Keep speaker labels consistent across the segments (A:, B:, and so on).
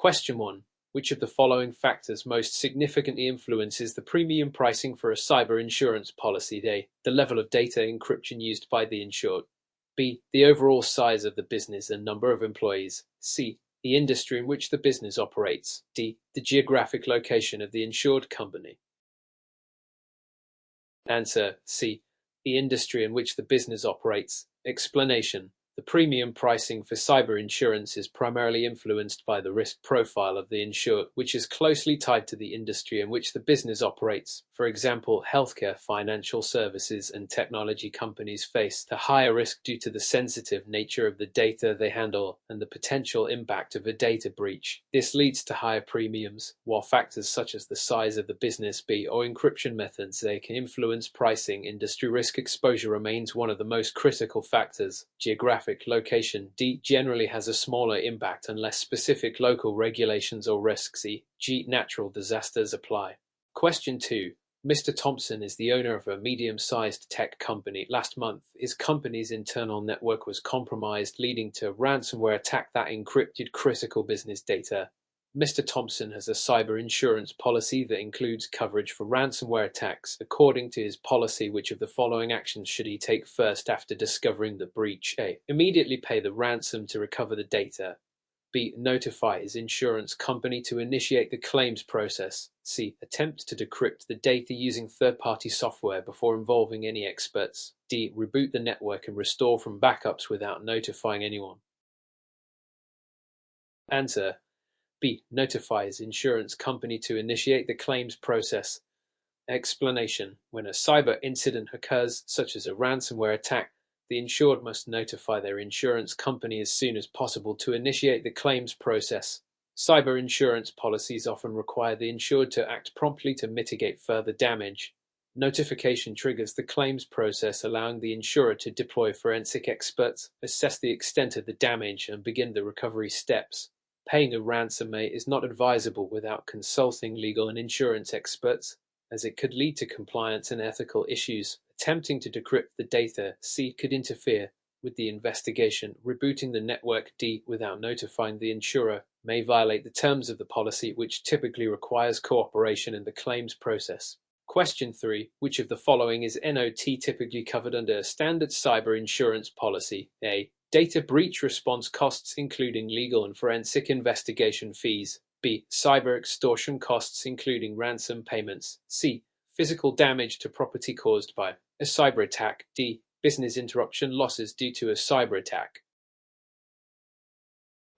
A: Question 1. Which of the following factors most significantly influences the premium pricing for a cyber insurance policy? A. The level of data encryption used by the insured. B. The overall size of the business and number of employees. C. The industry in which the business operates. D. The geographic location of the insured company. Answer: C. The industry in which the business operates. Explanation: the premium pricing for cyber insurance is primarily influenced by the risk profile of the insured, which is closely tied to the industry in which the business operates. For example, healthcare, financial services, and technology companies face a higher risk due to the sensitive nature of the data they handle and the potential impact of a data breach. This leads to higher premiums, while factors such as the size of the business, or encryption methods they can influence pricing. Industry risk exposure remains one of the most critical factors. Geographic location generally has a smaller impact unless specific local regulations or risks, e.g. natural disasters, apply. Question 2. Mr. Thompson is the owner of a medium-sized tech company. Last month, his company's internal network was compromised, leading to a ransomware attack that encrypted critical business data. Mr. Thompson has a cyber insurance policy that includes coverage for ransomware attacks. According to his policy, which of the following actions should he take first after discovering the breach? A. Immediately pay the ransom to recover the data. B. Notify his insurance company to initiate the claims process. C. Attempt to decrypt the data using third-party software before involving any experts. D. Reboot the network and restore from backups without notifying anyone. Answer: B. Notify his insurance company to initiate the claims process. Explanation: when a cyber incident occurs, such as a ransomware attack, the insured must notify their insurance company as soon as possible to initiate the claims process. Cyber insurance policies often require the insured to act promptly to mitigate further damage. Notification triggers the claims process, allowing the insurer to deploy forensic experts, assess the extent of the damage, and begin the recovery steps. Paying a ransom is not advisable without consulting legal and insurance experts, as it could lead to compliance and ethical issues. Attempting to decrypt the data, C, could interfere with the investigation. Rebooting the network, D, without notifying the insurer, may violate the terms of the policy, which typically requires cooperation in the claims process. Question 3. Which of the following is not typically covered under a standard cyber insurance policy? A. Data breach response costs including legal and forensic investigation fees. B. Cyber extortion costs including ransom payments. C. Physical damage to property caused by a cyber attack. D. Business interruption losses due to a cyber attack.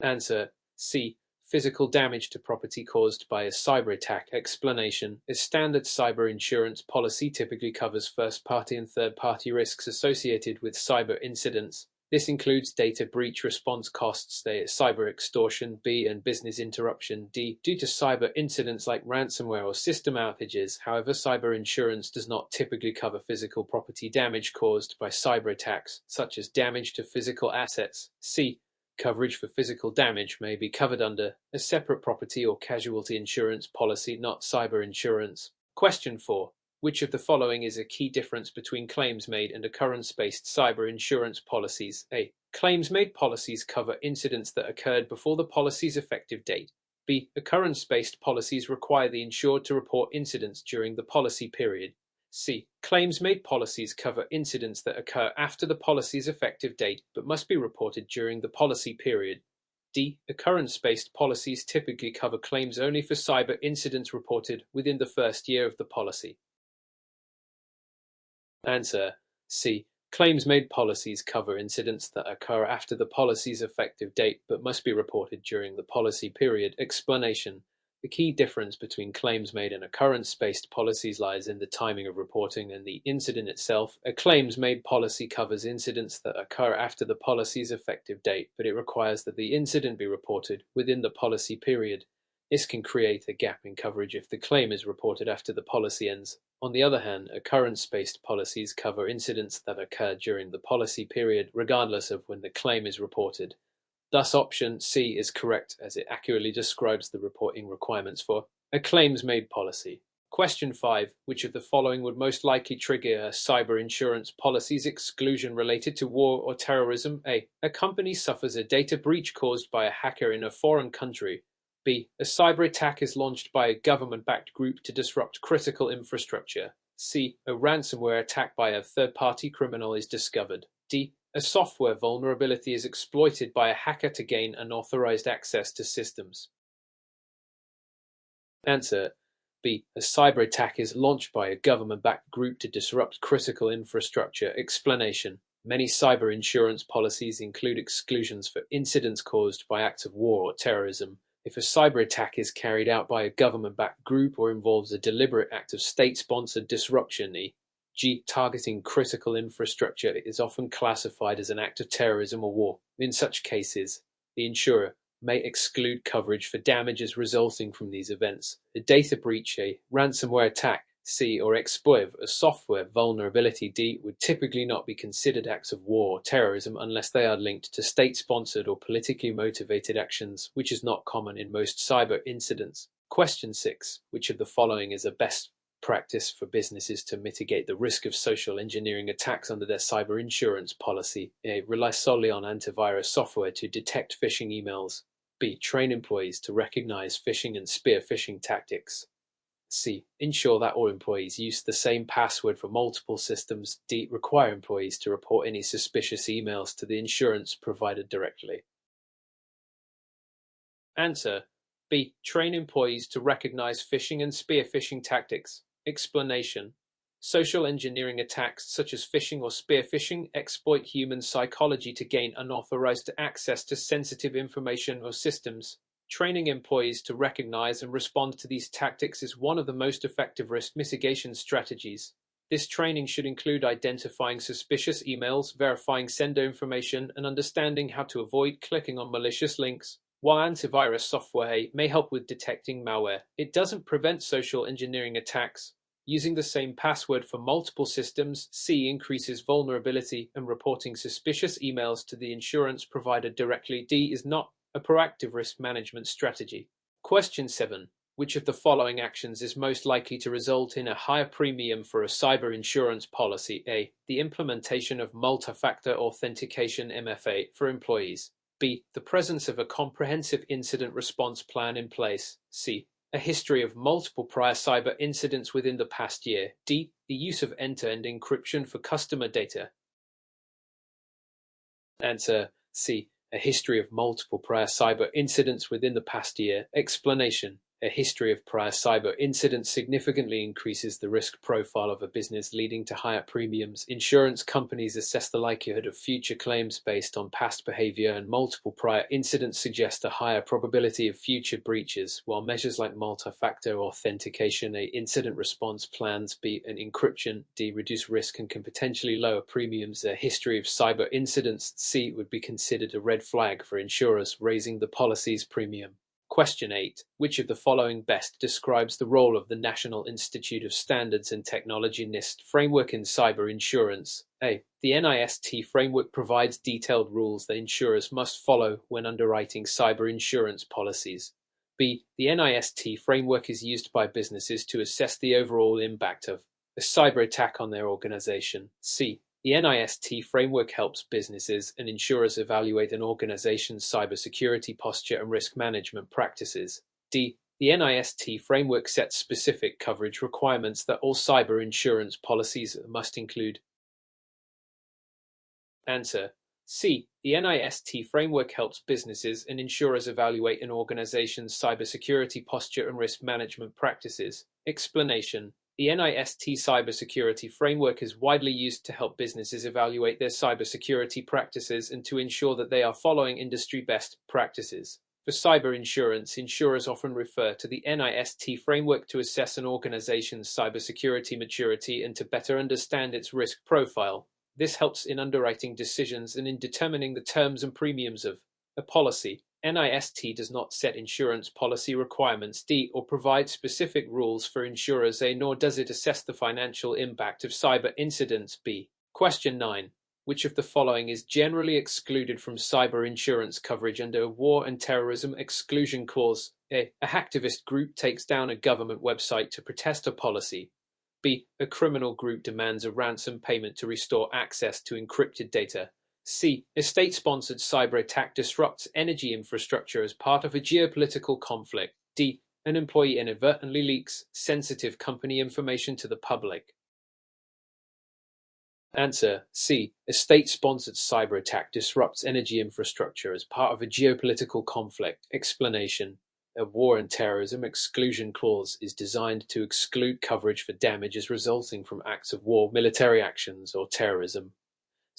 A: Answer: C. Physical damage to property caused by a cyber attack. Explanation: a standard cyber insurance policy typically covers first-party and third-party risks associated with cyber incidents. This includes data breach response costs, cyber extortion, B, and business interruption, D, due to cyber incidents like ransomware or system outages. However, cyber insurance does not typically cover physical property damage caused by cyber attacks, such as damage to physical assets. C. Coverage for physical damage may be covered under a separate property or casualty insurance policy, not cyber insurance. Question 4. Which of the following is a key difference between claims-made and occurrence-based cyber insurance policies? A. Claims-made policies cover incidents that occurred before the policy's effective date. B. Occurrence-based policies require the insured to report incidents during the policy period. C. Claims-made policies cover incidents that occur after the policy's effective date but must be reported during the policy period. D. Occurrence-based policies typically cover claims only for cyber incidents reported within the first year of the policy. Answer: C. Claims-made policies cover incidents that occur after the policy's effective date but must be reported during the policy period. Explanation: the key difference between claims-made and occurrence-based policies lies in the timing of reporting and the incident itself. A claims-made policy covers incidents that occur after the policy's effective date, but it requires that the incident be reported within the policy period. This can create a gap in coverage if the claim is reported after the policy ends. On the other hand, occurrence-based policies cover incidents that occur during the policy period, regardless of when the claim is reported. Thus, option C is correct, as it accurately describes the reporting requirements for a claims-made policy. Question 5. Which of the following would most likely trigger a cyber insurance policy's exclusion related to war or terrorism? A. A company suffers a data breach caused by a hacker in a foreign country. B. A cyber attack is launched by a government-backed group to disrupt critical infrastructure. C. A ransomware attack by a third-party criminal is discovered. D. A software vulnerability is exploited by a hacker to gain unauthorized access to systems. Answer: B. A cyber attack is launched by a government-backed group to disrupt critical infrastructure. Explanation: many cyber insurance policies include exclusions for incidents caused by acts of war or terrorism. If a cyber attack is carried out by a government-backed group or involves a deliberate act of state-sponsored disruption, e.g., targeting critical infrastructure, it is often classified as an act of terrorism or war. In such cases, the insurer may exclude coverage for damages resulting from these events. A data breach, a ransomware attack, C, or exploit of a software vulnerability, D, would typically not be considered acts of war or terrorism unless they are linked to state-sponsored or politically motivated actions, which is not common in most cyber incidents. Question 6. Which of the following is a best practice for businesses to mitigate the risk of social engineering attacks under their cyber insurance policy? A. Rely solely on antivirus software to detect phishing emails. B. Train employees to recognize phishing and spear phishing tactics. C. Ensure that all employees use the same password for multiple systems. D. Require employees to report any suspicious emails to the insurance provider directly. Answer: B. Train employees to recognize phishing and spear phishing tactics. Explanation: social engineering attacks such as phishing or spear phishing exploit human psychology to gain unauthorized access to sensitive information or systems. Training employees to recognize and respond to these tactics is one of the most effective risk mitigation strategies. This training should include identifying suspicious emails, verifying sender information, and understanding how to avoid clicking on malicious links. While antivirus software may help with detecting malware, it doesn't prevent social engineering attacks. Using the same password for multiple systems, C, increases vulnerability, and reporting suspicious emails to the insurance provider directly, D, is not a proactive risk management strategy. Question 7. Which of the following actions is most likely to result in a higher premium for a cyber insurance policy? A. The implementation of multi-factor authentication (MFA) for employees. B. The presence of a comprehensive incident response plan in place. C. A history of multiple prior cyber incidents within the past year. D. The use of end-to-end encryption for customer data. Answer: C. A history of multiple prior cyber incidents within the past year. Explanation: a history of prior cyber incidents significantly increases the risk profile of a business, leading to higher premiums. Insurance companies assess the likelihood of future claims based on past behavior, and multiple prior incidents suggest a higher probability of future breaches, while measures like multi-factor authentication, A, incident response plans, B, and encryption, D, reduce risk and can potentially lower premiums. A history of cyber incidents, C, would be considered a red flag for insurers, raising the policy's premium. Question 8. Which of the following best describes the role of the National Institute of Standards and Technology (NIST) framework in cyber insurance? A. The NIST framework provides detailed rules that insurers must follow when underwriting cyber insurance policies. B. The NIST framework is used by businesses to assess the overall impact of a cyber attack on their organization. C. The NIST framework helps businesses and insurers evaluate an organization's cybersecurity posture and risk management practices. D. The NIST framework sets specific coverage requirements that all cyber insurance policies must include. Answer: C. The NIST framework helps businesses and insurers evaluate an organization's cybersecurity posture and risk management practices. Explanation: the NIST cybersecurity framework is widely used to help businesses evaluate their cybersecurity practices and to ensure that they are following industry best practices. For cyber insurance, insurers often refer to the NIST framework to assess an organization's cybersecurity maturity and to better understand its risk profile. This helps in underwriting decisions and in determining the terms and premiums of a policy. NIST does not set insurance policy requirements, D, or provide specific rules for insurers, A, nor does it assess the financial impact of cyber incidents, B. Question 9. Which of the following is generally excluded from cyber insurance coverage under a war and terrorism exclusion clause? A. A hacktivist group takes down a government website to protest a policy. B. A criminal group demands a ransom payment to restore access to encrypted data. C. A state-sponsored cyber attack disrupts energy infrastructure as part of a geopolitical conflict. D. An employee inadvertently leaks sensitive company information to the public. Answer: C. A state-sponsored cyber attack disrupts energy infrastructure as part of a geopolitical conflict. Explanation: a war and terrorism exclusion clause is designed to exclude coverage for damages resulting from acts of war, military actions, or terrorism.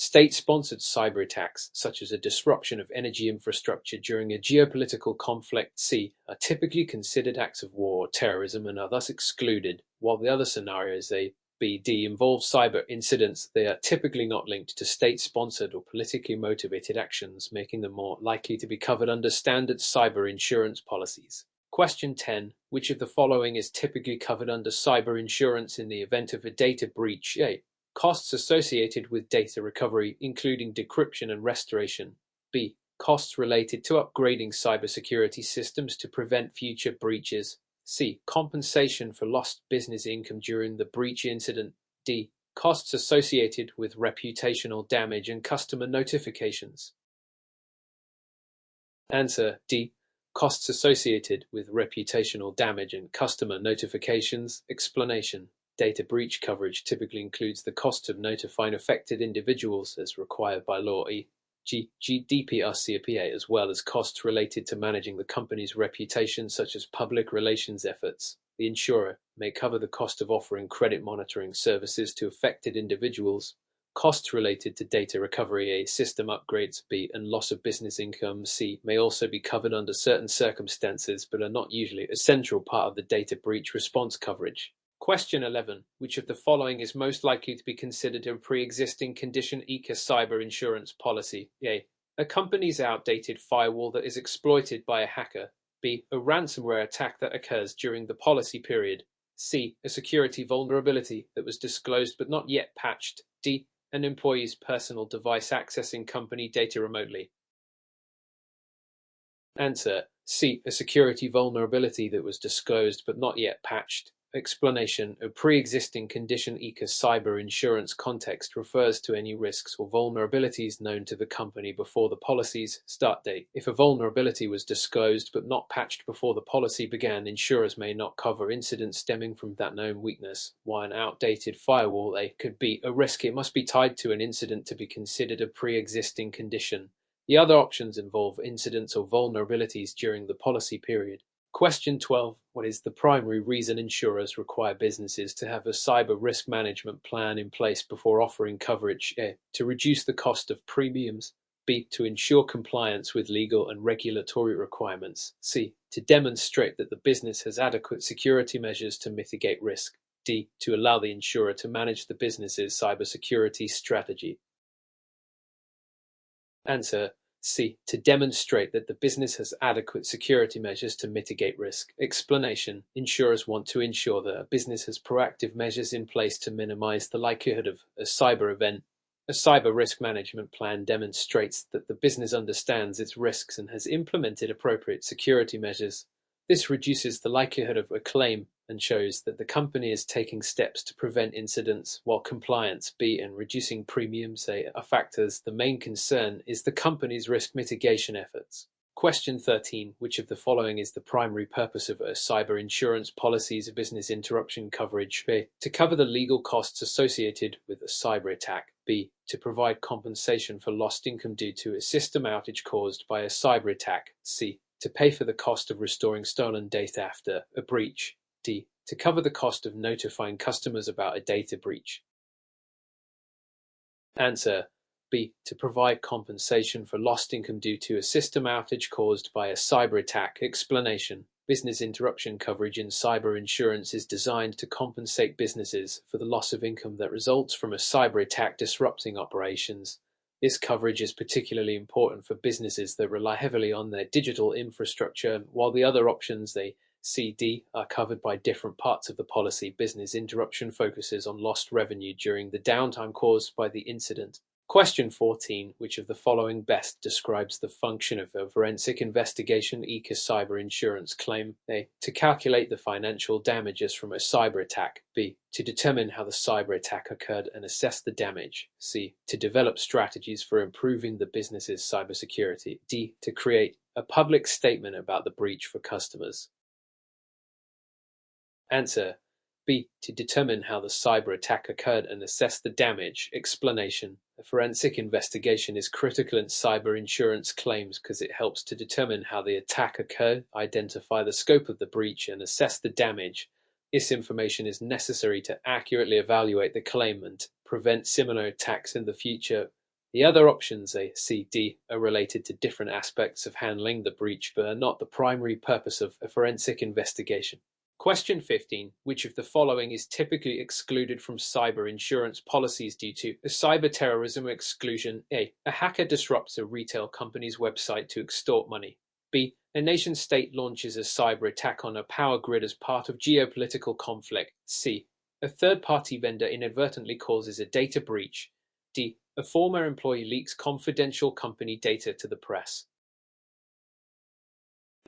A: State-sponsored cyber attacks, such as a disruption of energy infrastructure during a geopolitical conflict, C, are typically considered acts of war or terrorism and are thus excluded, while the other scenarios, A, B, D, involve cyber incidents. They are typically not linked to state-sponsored or politically motivated actions, making them more likely to be covered under standard cyber insurance policies. Question 10. Which of the following is typically covered under cyber insurance in the event of a data breach? A. Costs associated with data recovery, including decryption and restoration. B. Costs related to upgrading cybersecurity systems to prevent future breaches. C. Compensation for lost business income during the breach incident. D. Costs associated with reputational damage and customer notifications. Answer: D. Costs associated with reputational damage and customer notifications. Explanation: data breach coverage typically includes the cost of notifying affected individuals as required by law, e.g. GDPR, CPA, as well as costs related to managing the company's reputation, such as public relations efforts. The insurer may cover the cost of offering credit monitoring services to affected individuals. Costs related to data recovery, A, system upgrades, B, and loss of business income, C, may also be covered under certain circumstances but are not usually a central part of the data breach response coverage. Question 11. Which of the following is most likely to be considered a pre-existing condition ECA cyber insurance policy? A. A company's outdated firewall that is exploited by a hacker. B. A ransomware attack that occurs during the policy period. C. A security vulnerability that was disclosed but not yet patched. D. An employee's personal device accessing company data remotely. Answer: C. A security vulnerability that was disclosed but not yet patched. Explanation: a pre-existing condition ECA cyber insurance context refers to any risks or vulnerabilities known to the company before the policy's start date. If a vulnerability was disclosed but not patched before the policy began, insurers may not cover incidents stemming from that known weakness. While an outdated firewall could be a risk, it must be tied to an incident to be considered a pre-existing condition. The other options involve incidents or vulnerabilities during the policy period. Question 12. What is the primary reason insurers require businesses to have a cyber risk management plan in place before offering coverage? A. To reduce the cost of premiums. B. To ensure compliance with legal and regulatory requirements. C. To demonstrate that the business has adequate security measures to mitigate risk. D. To allow the insurer to manage the business's cybersecurity strategy. Answer: C. To demonstrate that the business has adequate security measures to mitigate risk. Explanation: insurers want to ensure that a business has proactive measures in place to minimize the likelihood of a cyber event. A cyber risk management plan demonstrates that the business understands its risks and has implemented appropriate security measures. This reduces the likelihood of a claim and shows that the company is taking steps to prevent incidents, while compliance, B, and reducing premiums, A, are factors. The main concern is the company's risk mitigation efforts. Question 13. Which of the following is the primary purpose of a cyber insurance policy's business interruption coverage? A. To cover the legal costs associated with a cyber attack. B. To provide compensation for lost income due to a system outage caused by a cyber attack. C. To pay for the cost of restoring stolen data after a breach. D. To cover the cost of notifying customers about a data breach. Answer: B. To provide compensation for lost income due to a system outage caused by a cyber attack. Explanation: business interruption coverage in cyber insurance is designed to compensate businesses for the loss of income that results from a cyber attack disrupting operations. This coverage is particularly important for businesses that rely heavily on their digital infrastructure, while the other options, they C, D, are covered by different parts of the policy. Business interruption focuses on lost revenue during the downtime caused by the incident. Question 14. Which of the following best describes the function of a forensic investigation eka cyber insurance claim? A. To calculate the financial damages from a cyber attack. B. To determine how the cyber attack occurred and assess the damage. C. To develop strategies for improving the business's cybersecurity. D. To create a public statement about the breach for customers. Answer: B. To determine how the cyber attack occurred and assess the damage. Explanation: a forensic investigation is critical in cyber insurance claims because it helps to determine how the attack occurred, identify the scope of the breach, and assess the damage. This information is necessary to accurately evaluate the claim and prevent similar attacks in the future. The other options, A, C, D, are related to different aspects of handling the breach but are not the primary purpose of a forensic investigation. Question 15. Which of the following is typically excluded from cyber insurance policies due to a cyber terrorism exclusion? A. A hacker disrupts a retail company's website to extort money. B. A nation-state launches a cyber attack on a power grid as part of geopolitical conflict. C. A third-party vendor inadvertently causes a data breach. D. A former employee leaks confidential company data to the press.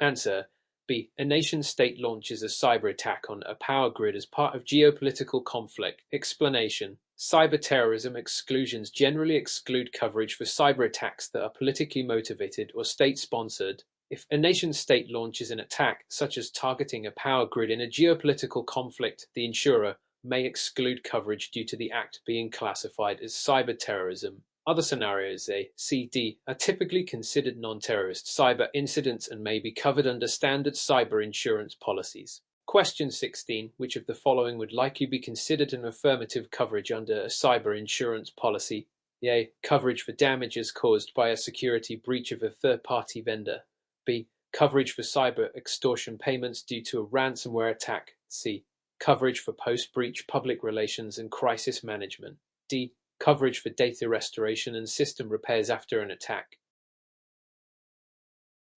A: Answer: B. A nation-state launches a cyber attack on a power grid as part of geopolitical conflict. Explanation: cyber terrorism exclusions generally exclude coverage for cyber attacks that are politically motivated or state-sponsored. If a nation-state launches an attack, such as targeting a power grid in a geopolitical conflict, the insurer may exclude coverage due to the act being classified as cyber terrorism. Other scenarios, A, C, D, are typically considered non-terrorist cyber incidents and may be covered under standard cyber insurance policies. Question 16. Which of the following would likely be considered an affirmative coverage under a cyber insurance policy? A. Coverage for damages caused by a security breach of a third-party vendor. B. Coverage for cyber extortion payments due to a ransomware attack. C. Coverage for post-breach public relations and crisis management. D. Coverage for data restoration and system repairs after an attack.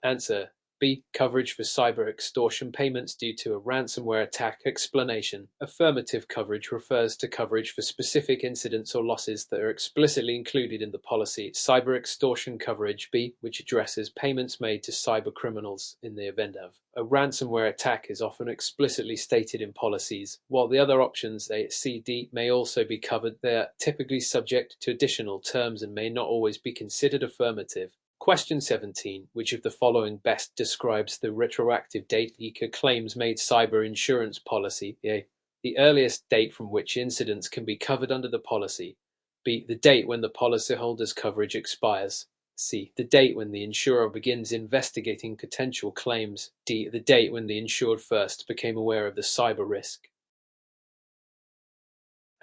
A: Answer: B. Coverage for cyber extortion payments due to a ransomware attack. Explanation: affirmative coverage refers to coverage for specific incidents or losses that are explicitly included in the policy. Cyber extortion coverage, B, which addresses payments made to cyber criminals in the event of a ransomware attack, is often explicitly stated in policies. While the other options, A, C, D, may also be covered, they are typically subject to additional terms and may not always be considered affirmative. Question 17. Which of the following best describes the retroactive date eka claims made cyber insurance policy? A. The earliest date from which incidents can be covered under the policy. B. The date when the policyholder's coverage expires. C. The date when the insurer begins investigating potential claims. D. The date when the insured first became aware of the cyber risk.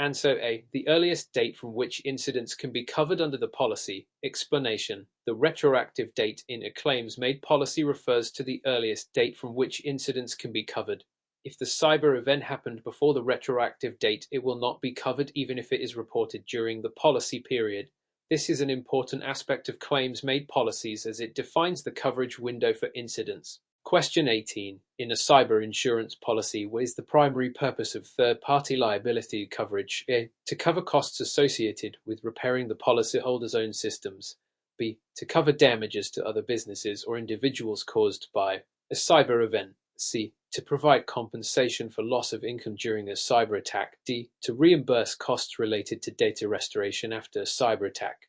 A: Answer: A. The earliest date from which incidents can be covered under the policy. Explanation: the retroactive date in a claims made policy refers to the earliest date from which incidents can be covered. If the cyber event happened before the retroactive date, it will not be covered even if it is reported during the policy period. This is an important aspect of claims made policies as it defines the coverage window for incidents. Question 18. In a cyber insurance policy, what is the primary purpose of third-party liability coverage? A. To cover costs associated with repairing the policyholder's own systems. B. To cover damages to other businesses or individuals caused by a cyber event. C. To provide compensation for loss of income during a cyber attack. D. To reimburse costs related to data restoration after a cyber attack.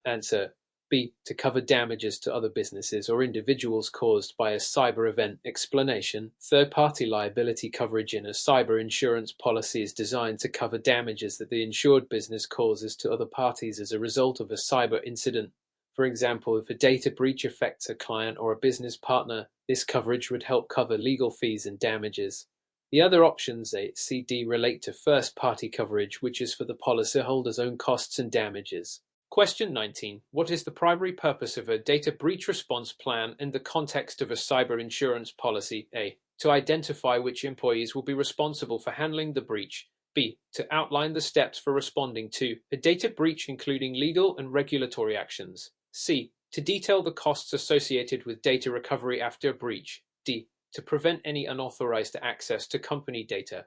A: Answer: B. To cover damages to other businesses or individuals caused by a cyber event. Explanation: third-party liability coverage in a cyber insurance policy is designed to cover damages that the insured business causes to other parties as a result of a cyber incident. For example, if a data breach affects a client or a business partner, this coverage would help cover legal fees and damages. The other options, A, C, D, relate to first-party coverage, which is for the policyholder's own costs and damages. Question 19. What is the primary purpose of a data breach response plan in the context of a cyber insurance policy? A. To identify which employees will be responsible for handling the breach. B. To outline the steps for responding to a data breach, including legal and regulatory actions. C. To detail the costs associated with data recovery after a breach. D. To prevent any unauthorized access to company data.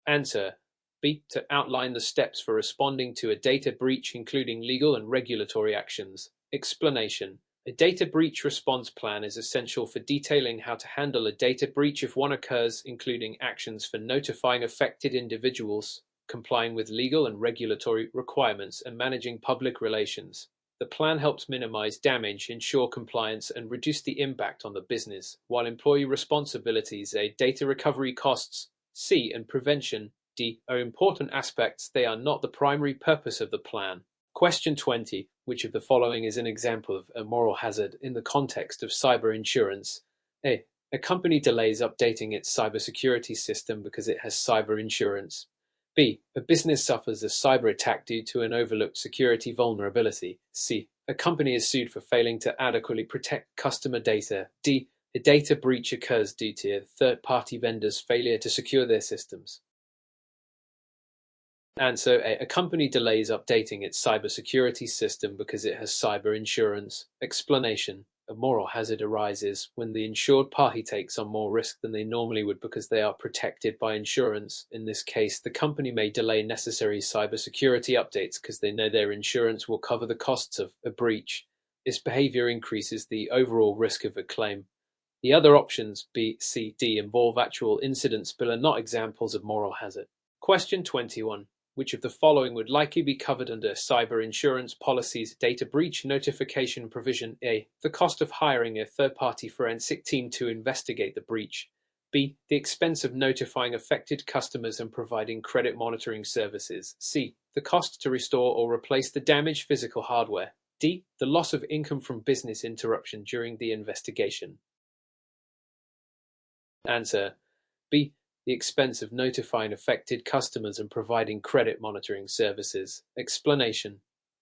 A: Answer: B. To outline the steps for responding to a data breach, including legal and regulatory actions. Explanation. A data breach response plan is essential for detailing how to handle a data breach if one occurs, including actions for notifying affected individuals, complying with legal and regulatory requirements, and managing public relations. The plan helps minimize damage, ensure compliance, and reduce the impact on the business, while employee responsibilities, data recovery costs, C, and prevention, D, are important aspects. They are not the primary purpose of the plan. Question 20. Which of the following is an example of a moral hazard in the context of cyber insurance? A. A company delays updating its cybersecurity system because it has cyber insurance. B. A business suffers a cyber attack due to an overlooked security vulnerability. C. A company is sued for failing to adequately protect customer data. D. A data breach occurs due to a third-party vendor's failure to secure their systems. Answer A. A company delays updating its cybersecurity system because it has cyber insurance. Explanation. A moral hazard arises when the insured party takes on more risk than they normally would because they are protected by insurance. In this case, the company may delay necessary cybersecurity updates because they know their insurance will cover the costs of a breach. This behavior increases the overall risk of a claim. The other options, B, C, D, involve actual incidents but are not examples of moral hazard. Question 21. Which of the following would likely be covered under cyber insurance policy's data breach notification provision? A. The cost of hiring a third-party forensic team to investigate the breach. B. The expense of notifying affected customers and providing credit monitoring services. C. The cost to restore or replace the damaged physical hardware. D. The loss of income from business interruption during the investigation. Answer. B. The expense of notifying affected customers and providing credit monitoring services. Explanation.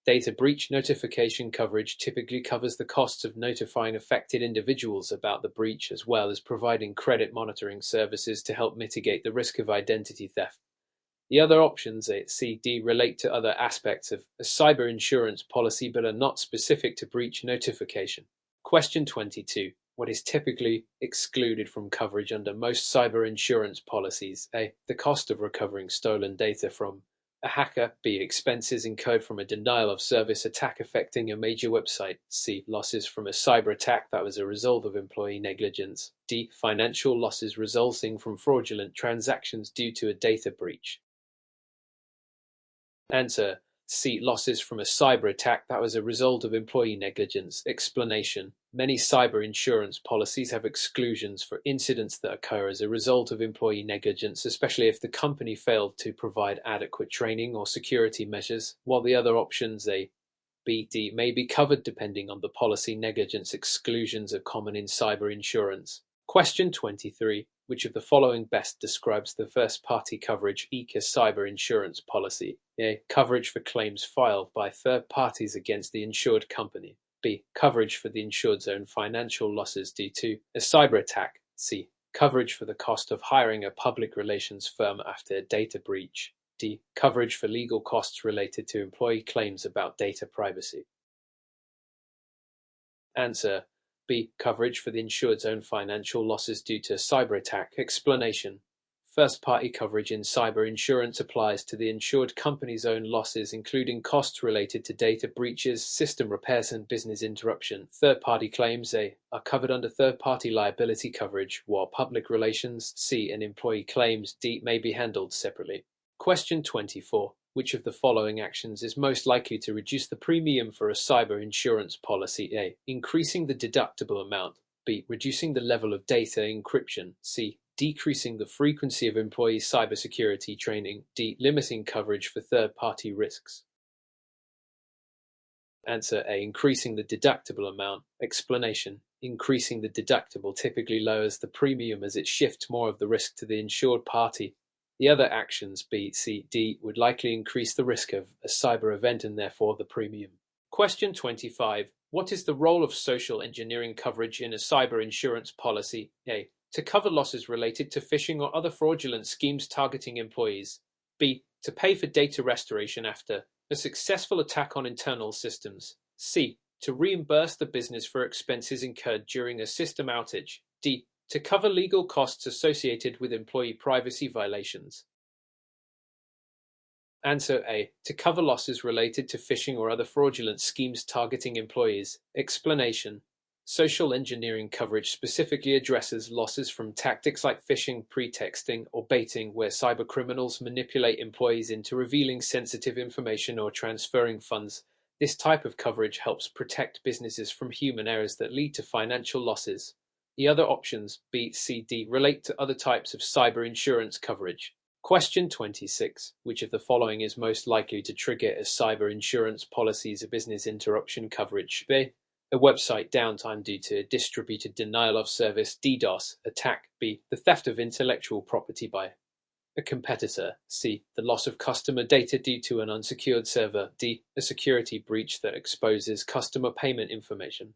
A: Data breach notification coverage typically covers the costs of notifying affected individuals about the breach as well as providing credit monitoring services to help mitigate the risk of identity theft. The other options, C, D, relate to other aspects of a cyber insurance policy but are not specific to breach notification. Question 22. What is typically excluded from coverage under most cyber insurance policies? A. The cost of recovering stolen data from a hacker. B. Expenses incurred from a denial of service attack affecting a major website. C. Losses from a cyber attack that was a result of employee negligence. D. Financial losses resulting from fraudulent transactions due to a data breach. Answer. C. Losses from a cyber attack that was a result of employee negligence. Explanation. Many cyber insurance policies have exclusions for incidents that occur as a result of employee negligence, especially if the company failed to provide adequate training or security measures, while the other options, A, B, D, may be covered depending on the policy. Negligence exclusions are common in cyber insurance. Question 23. Which of the following best describes the first-party coverage ECA cyber insurance policy? A. Coverage for claims filed by third parties against the insured company. B. Coverage for the insured's own financial losses due to a cyber attack. C. Coverage for the cost of hiring a public relations firm after a data breach. D. Coverage for legal costs related to employee claims about data privacy. Answer. B. Coverage for the insured's own financial losses due to a cyber attack. Explanation. First-party coverage in cyber insurance applies to the insured company's own losses, including costs related to data breaches, system repairs, and business interruption. Third-party claims, A, are covered under third-party liability coverage, while public relations, C, and employee claims, D, may be handled separately. Question 24. Which of the following actions is most likely to reduce the premium for a cyber insurance policy? A. Increasing the deductible amount. B. Reducing the level of data encryption. C. Decreasing the frequency of employee cybersecurity training. D. Limiting coverage for third-party risks. Answer A. Increasing the deductible amount. Explanation. Increasing the deductible typically lowers the premium as it shifts more of the risk to the insured party. The other actions, B, C, D, would likely increase the risk of a cyber event and therefore the premium. Question 25. What is the role of social engineering coverage in a cyber insurance policy? A. To cover losses related to phishing or other fraudulent schemes targeting employees. B. To pay for data restoration after a successful attack on internal systems. C. To reimburse the business for expenses incurred during a system outage. D. To cover legal costs associated with employee privacy violations. Answer A. To cover losses related to phishing or other fraudulent schemes targeting employees. Explanation. Social engineering coverage specifically addresses losses from tactics like phishing, pretexting, or baiting, where cybercriminals manipulate employees into revealing sensitive information or transferring funds. This type of coverage helps protect businesses from human errors that lead to financial losses. The other options, B, C, D, relate to other types of cyber insurance coverage. Question 26. Which of the following is most likely to trigger a cyber insurance policy's business interruption coverage? B. A website downtime due to a distributed denial of service (DDoS) attack. B. The theft of intellectual property by a competitor. C. The loss of customer data due to an unsecured server. D. A security breach that exposes customer payment information.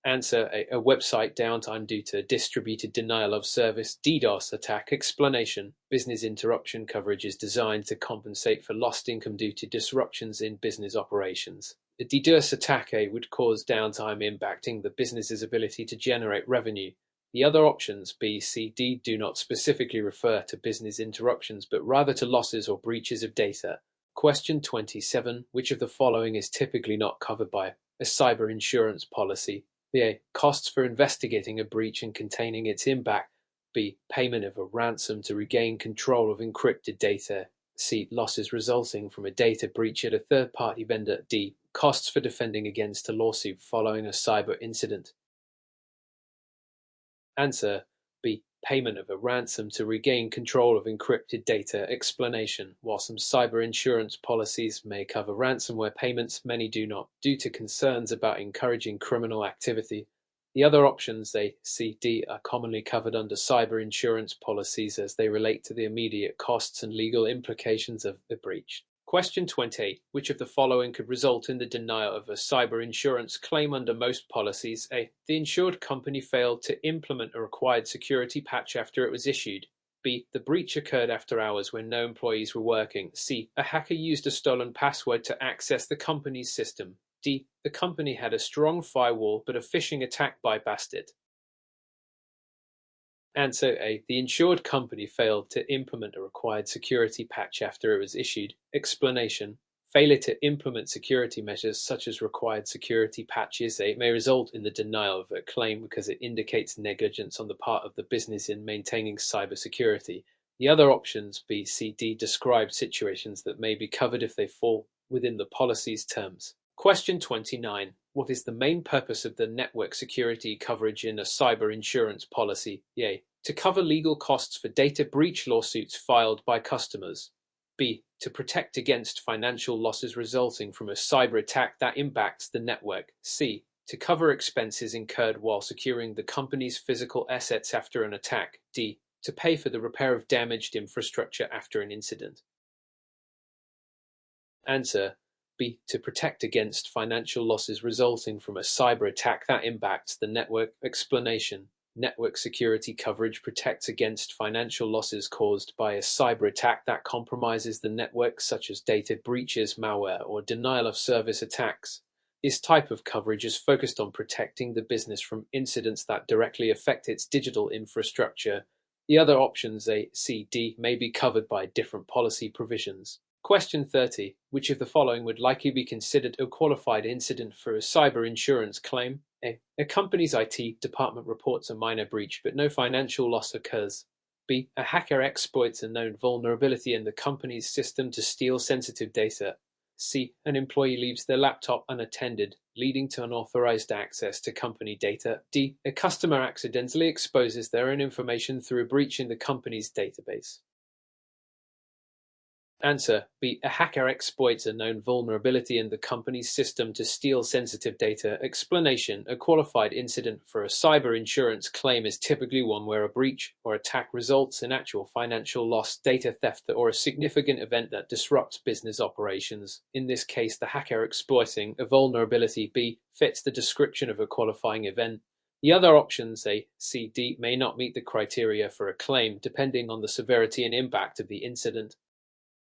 A: Answer A website downtime due to distributed denial of service (DDoS) attack. Explanation. Business interruption coverage is designed to compensate for lost income due to disruptions in business operations. A DDoS attack would cause downtime impacting the business's ability to generate revenue. The other options, B, C, D, do not specifically refer to business interruptions, but rather to losses or breaches of data. Question 27. Which of the following is typically not covered by a cyber insurance policy? A. Costs for investigating a breach and containing its impact. B. Payment of a ransom to regain control of encrypted data. C. Losses resulting from a data breach at a third-party vendor. D. Costs for defending against a lawsuit following a cyber incident. Answer B. Payment of a ransom to regain control of encrypted data. Explanation. While some cyber insurance policies may cover ransomware payments, many do not, due to concerns about encouraging criminal activity. The other options, A, C, D, are commonly covered under cyber insurance policies as they relate to the immediate costs and legal implications of the breach. Question 28. Which of the following could result in the denial of a cyber insurance claim under most policies? A. The insured company failed to implement a required security patch after it was issued. B. The breach occurred after hours when no employees were working. C. A hacker used a stolen password to access the company's system. D. The company had a strong firewall, but a phishing attack bypassed it. Answer A. The insured company failed to implement a required security patch after it was issued. Explanation. Failure to implement security measures such as required security patches may result in the denial of a claim because it indicates negligence on the part of the business in maintaining cybersecurity. The other options, B, C, D, describe situations that may be covered if they fall within the policy's terms. Question 29. What is the main purpose of the network security coverage in a cyber insurance policy? A. To cover legal costs for data breach lawsuits filed by customers. B. To protect against financial losses resulting from a cyber attack that impacts the network. C. To cover expenses incurred while securing the company's physical assets after an attack. D. To pay for the repair of damaged infrastructure after an incident. Answer B. To protect against financial losses resulting from a cyber attack that impacts the network. Explanation. Network security coverage protects against financial losses caused by a cyber attack that compromises the network, such as data breaches, malware, or denial of service attacks. This type of coverage is focused on protecting the business from incidents that directly affect its digital infrastructure. The other options, A, C, D, may be covered by different policy provisions. Question 30. Which of the following would likely be considered a qualified incident for a cyber insurance claim? A company's IT department reports a minor breach, but no financial loss occurs. B. A hacker exploits a known vulnerability in the company's system to steal sensitive data. C. An employee leaves their laptop unattended, leading to unauthorized access to company data. D. A customer accidentally exposes their own information through a breach in the company's database. Answer B. A hacker exploits a known vulnerability in the company's system to steal sensitive data. Explanation. A qualified incident for a cyber insurance claim is typically one where a breach or attack results in actual financial loss, data theft, or a significant event that disrupts business operations. In this case, the hacker exploiting a vulnerability B fits the description of a qualifying event. The other options, A, C, D, may not meet the criteria for a claim, depending on the severity and impact of the incident.